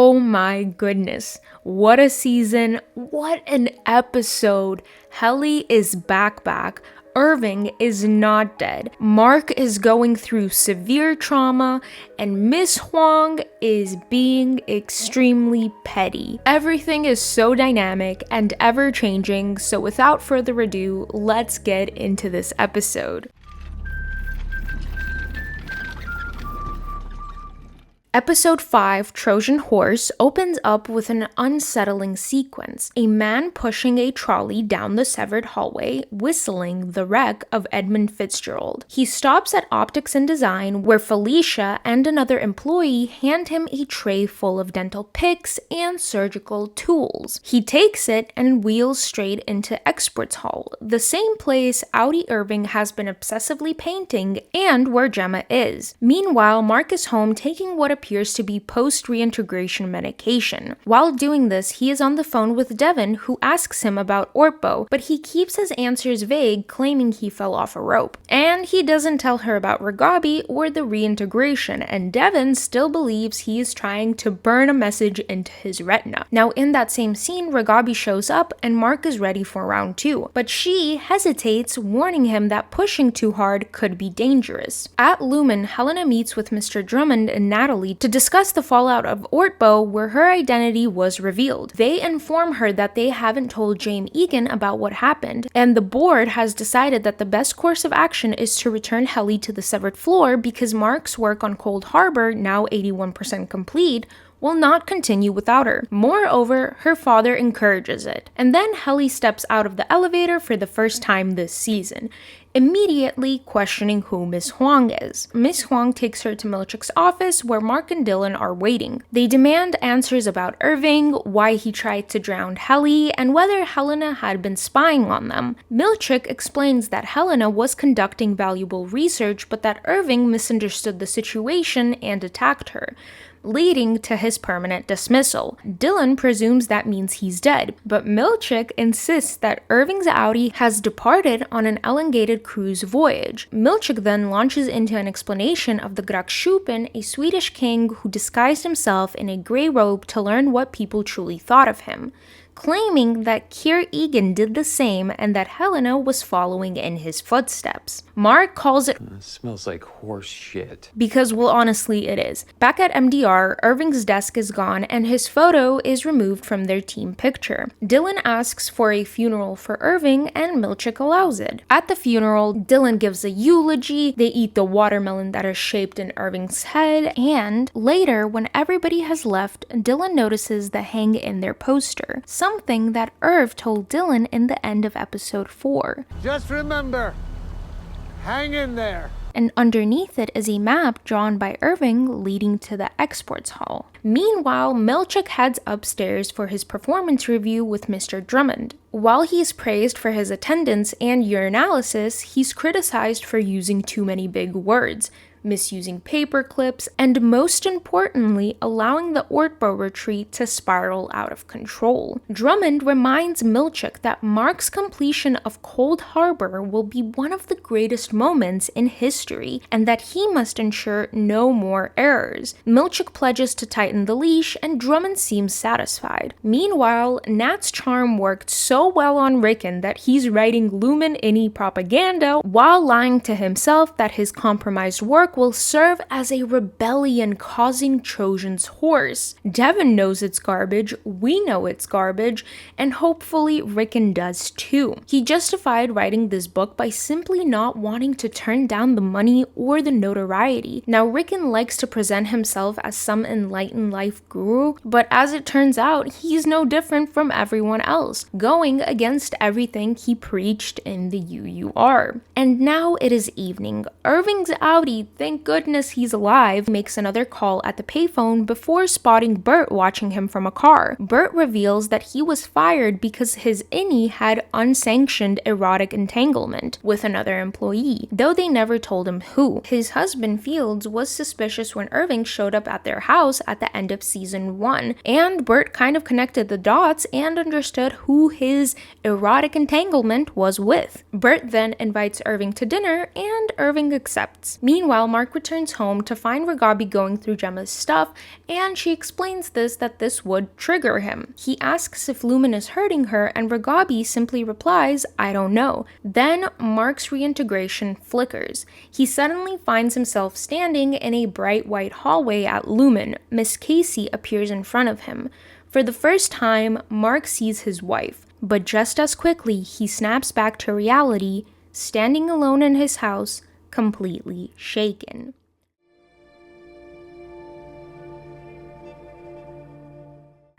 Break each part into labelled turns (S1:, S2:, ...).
S1: Oh my goodness. What a season. What an episode. Helly is back. Irving is not dead. Mark is going through severe trauma, and Miss Huang is being extremely petty. Everything is so dynamic and ever-changing, so without further ado, let's get into this episode. Episode 5, Trojan Horse, opens up with an unsettling sequence. A man pushing a trolley down the severed hallway, whistling the wreck of Edmund Fitzgerald. He stops at Optics and Design, where Felicia and another employee hand him a tray full of dental picks and surgical tools. He takes it and wheels straight into Experts Hall, the same place Audi Irving has been obsessively painting and where Gemma is. Meanwhile, Mark is home taking what appears to be post-reintegration medication. While doing this, he is on the phone with Devon, who asks him about Orpo, but he keeps his answers vague, claiming he fell off a rope. And he doesn't tell her about Ragabi or the reintegration, and Devon still believes he is trying to burn a message into his retina. Now, in that same scene, Ragabi shows up, and Mark is ready for round 2, but she hesitates, warning him that pushing too hard could be dangerous. At Lumon, Helena meets with Mr. Drummond and Natalie to discuss the fallout of Orpo, where her identity was revealed. They inform her that they haven't told James Eagan about what happened, and the board has decided that the best course of action is to return Helly to the severed floor because Mark's work on Cold Harbor, now 81% complete, will not continue without her. Moreover, her father encourages it. And then Helly steps out of the elevator for the first time this season, immediately questioning who Miss Huang is. Miss Huang takes her to Milchick's office where Mark and Dylan are waiting. They demand answers about Irving, why he tried to drown Helly, and whether Helena had been spying on them. Milchick explains that Helena was conducting valuable research, but that Irving misunderstood the situation and attacked her, leading to his permanent dismissal. Dylan presumes that means he's dead, but Milchick insists that Irving's Audi has departed on an elongated cruise voyage. Milchick then launches into an explanation of the Grakschupen, a Swedish king who disguised himself in a grey robe to learn what people truly thought of him, claiming that Kier Eagan did the same and that Helena was following in his footsteps. Mark calls it
S2: smells like horse shit.
S1: Because, well, honestly, it is. Back at MDR, Irving's desk is gone and his photo is removed from their team picture. Dylan asks for a funeral for Irving and Milchick allows it. At the funeral, Dylan gives a eulogy, they eat the watermelon that is shaped in Irving's head, and later, when everybody has left, Dylan notices the hang in their poster, something that Irv told Dylan in the end of episode 4.
S3: Just remember, hang in there.
S1: And underneath it is a map drawn by Irving leading to the Exports Hall. Meanwhile, Milchick heads upstairs for his performance review with Mr. Drummond. While he's praised for his attendance and urinalysis, he's criticized for using too many big words, misusing paper clips, and most importantly, allowing the Orpo retreat to spiral out of control. Drummond reminds Milchick that Mark's completion of Cold Harbor will be one of the greatest moments in history, and that he must ensure no more errors. Milchick pledges to tighten the leash, and Drummond seems satisfied. Meanwhile, Nat's charm worked so well on Rickon that he's writing Lumon Innie propaganda while lying to himself that his compromised work will serve as a rebellion causing Trojan's horse. Devon knows it's garbage, we know it's garbage, and hopefully Rickon does too. He justified writing this book by simply not wanting to turn down the money or the notoriety. Now, Rickon likes to present himself as some enlightened life guru, but as it turns out, he's no different from everyone else, going against everything he preached in the UUR. And now it is evening. Irving's Audi, thank goodness he's alive, makes another call at the payphone before spotting Bert watching him from a car. Bert reveals that he was fired because his innie had unsanctioned erotic entanglement with another employee, though they never told him who. His husband Fields was suspicious when Irving showed up at their house at the end of season 1, and Bert kind of connected the dots and understood who his erotic entanglement was with. Bert then invites Irving to dinner, and Irving accepts. Meanwhile, Mark returns home to find Ragabi going through Gemma's stuff, and she explains that this would trigger him. He asks if Lumon is hurting her, and Ragabi simply replies, "I don't know." Then Mark's reintegration flickers. He suddenly finds himself standing in a bright white hallway at Lumon. Miss Casey appears in front of him. For the first time, Mark sees his wife, but just as quickly he snaps back to reality, standing alone in his house, completely shaken.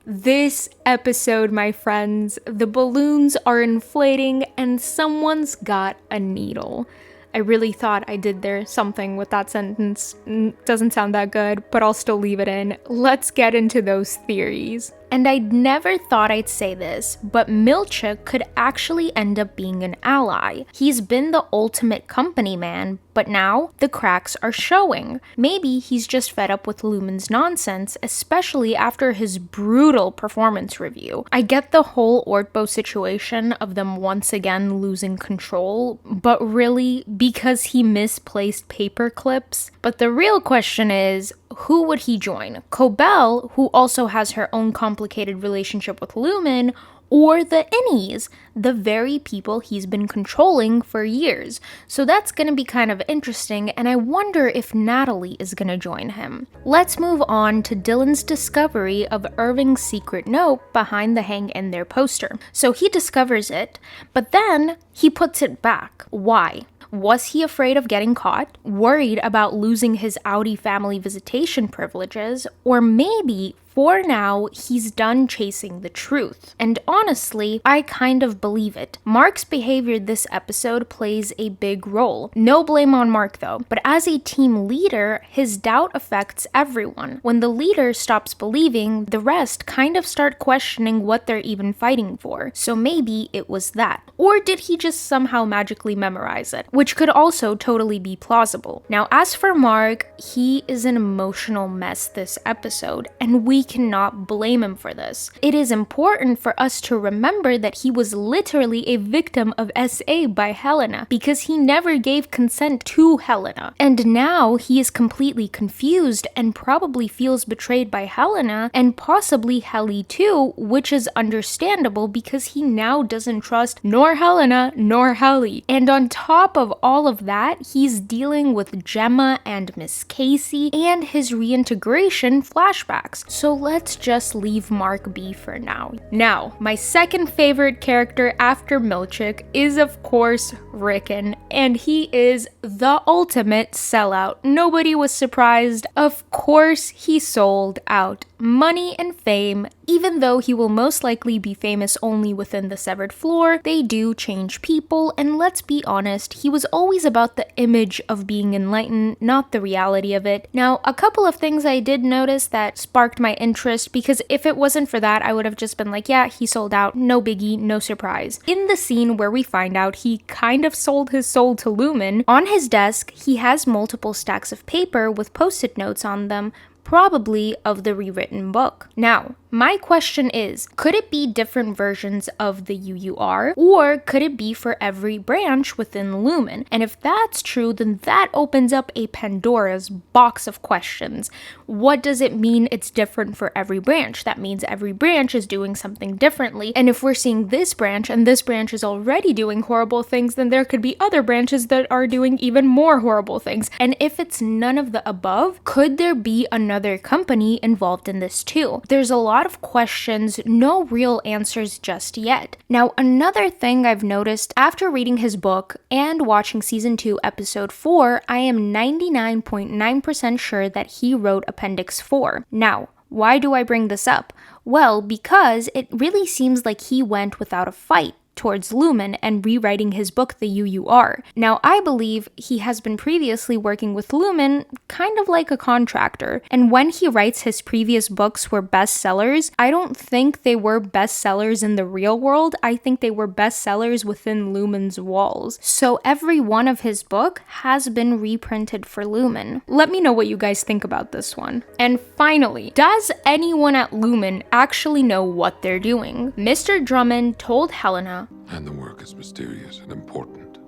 S1: This episode, my friends, the balloons are inflating and someone's got a needle. I really thought I did there something with that sentence. Doesn't sound that good, but I'll still leave it in. Let's get into those theories. And I never thought I'd say this, but Milchik could actually end up being an ally. He's been the ultimate company man, but now the cracks are showing. Maybe he's just fed up with Lumon's nonsense, especially after his brutal performance review. I get the whole Ortbo situation of them once again losing control, but really, because he misplaced paper clips? But the real question is, who would he join? Cobell, who also has her own complicated relationship with Lumon, or the Innies, the very people he's been controlling for years. So that's gonna be kind of interesting, and I wonder if Natalie is gonna join him. Let's move on to Dylan's discovery of Irving's secret note behind the hang in there poster. So he discovers it, but then he puts it back. Why? Was he afraid of getting caught? Worried about losing his Audi family visitation privileges? Or maybe, for now, he's done chasing the truth. And honestly, I kind of believe it. Mark's behavior this episode plays a big role. No blame on Mark though, but as a team leader, his doubt affects everyone. When the leader stops believing, the rest kind of start questioning what they're even fighting for. So maybe it was that. Or did he just somehow magically memorize it? Which could also totally be plausible. Now, as for Mark, he is an emotional mess this episode, and we cannot blame him for this. It is important for us to remember that he was literally a victim of SA by Helena because he never gave consent to Helena. And now he is completely confused and probably feels betrayed by Helena and possibly Helly too, which is understandable because he now doesn't trust nor Helena nor Helly. And on top of all of that, he's dealing with Gemma and Miss Casey and his reintegration flashbacks. So let's just leave Mark be for now. Now, my second favorite character after Milchik is of course Rickon, and he is the ultimate sellout. Nobody was surprised. Of course he sold out. Money and fame, even though he will most likely be famous only within the severed floor, they do change people, and let's be honest, he was always about the image of being enlightened, not the reality of it. Now, a couple of things I did notice that sparked my interest, because if it wasn't for that, I would have just been like, yeah, he sold out, no biggie, no surprise. In the scene where we find out he kind of sold his soul to Lumon, on his desk, he has multiple stacks of paper with post-it notes on them, probably of the rewritten book. Now, my question is, could it be different versions of the UUR, or could it be for every branch within Lumon? And if that's true, then that opens up a Pandora's box of questions. What does it mean it's different for every branch? That means every branch is doing something differently, and if we're seeing this branch, and this branch is already doing horrible things, then there could be other branches that are doing even more horrible things. And if it's none of the above, could there be another company involved in this too? There's a lot of questions, no real answers just yet. Now, another thing I've noticed after reading his book and watching season 2 episode 4, I am 99.9% sure that he wrote Appendix 4. Now, why do I bring this up? Well, because it really seems like he went without a fight towards Lumon and rewriting his book, the UUR. Now, I believe he has been previously working with Lumon kind of like a contractor, and when he writes his previous books were bestsellers, I don't think they were bestsellers in the real world, I think they were bestsellers within Lumon's walls. So every one of his book has been reprinted for Lumon. Let me know what you guys think about this one. And finally, does anyone at Lumon actually know what they're doing? Mr. Drummond told Helena,
S4: And the work is mysterious and important.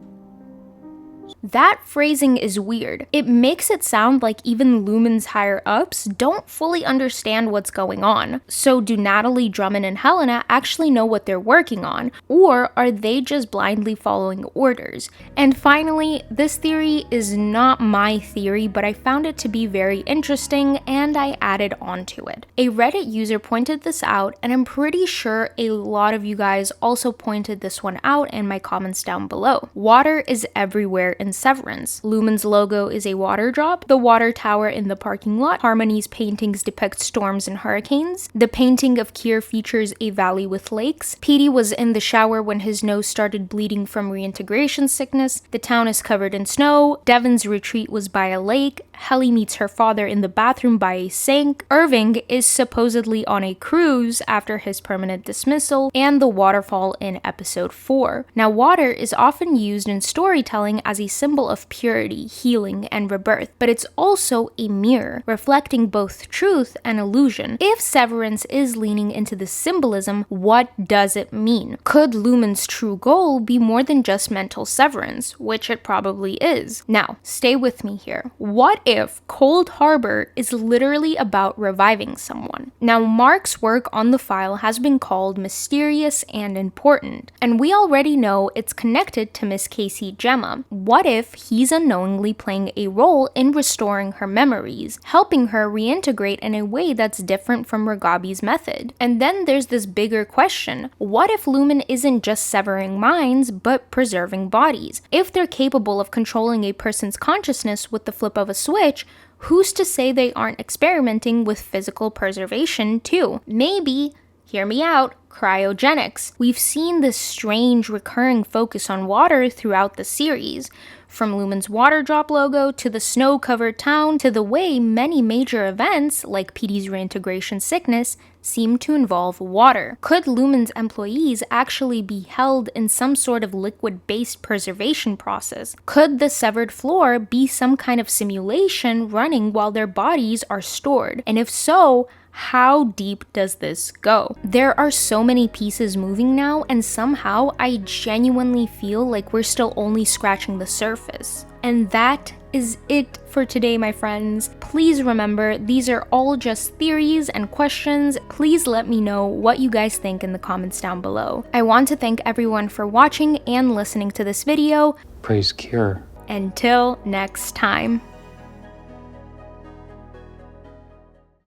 S1: That phrasing is weird. It makes it sound like even Lumon's higher-ups don't fully understand what's going on. So do Natalie, Drummond, and Helena actually know what they're working on, or are they just blindly following orders? And finally, this theory is not my theory, but I found it to be very interesting and I added onto it. A Reddit user pointed this out, and I'm pretty sure a lot of you guys also pointed this one out in my comments down below. Water is everywhere in Severance. Lumon's logo is a water drop, the water tower in the parking lot, Harmony's paintings depict storms and hurricanes, the painting of Kier features a valley with lakes, Petey was in the shower when his nose started bleeding from reintegration sickness, the town is covered in snow, Devon's retreat was by a lake, Helly meets her father in the bathroom by a sink, Irving is supposedly on a cruise after his permanent dismissal, and the waterfall in episode 4. Now, water is often used in storytelling as a symbol of purity, healing, and rebirth, but it's also a mirror, reflecting both truth and illusion. If Severance is leaning into this symbolism, what does it mean? Could Lumon's true goal be more than just mental severance, which it probably is? Now, stay with me here. What if Cold Harbor is literally about reviving someone? Now, Mark's work on the file has been called mysterious and important, and we already know it's connected to Miss Casey Gemma. What if he's unknowingly playing a role in restoring her memories, helping her reintegrate in a way that's different from Ragabi's method? And then there's this bigger question. What if Lumon isn't just severing minds, but preserving bodies? If they're capable of controlling a person's consciousness with the flip of a switch, who's to say they aren't experimenting with physical preservation too? Maybe, hear me out, cryogenics. We've seen this strange recurring focus on water throughout the series, from Lumon's water drop logo to the snow-covered town to the way many major events, like Petey's reintegration sickness, seem to involve water. Could Lumon's employees actually be held in some sort of liquid-based preservation process? Could the severed floor be some kind of simulation running while their bodies are stored? And if so, how deep does this go? There are so many pieces moving now, and somehow I genuinely feel like we're still only scratching the surface. And that is it for today, my friends. Please remember, these are all just theories and questions. Please let me know what you guys think in the comments down below. I want to thank everyone for watching and listening to this video.
S2: Praise Cure.
S1: Until next time.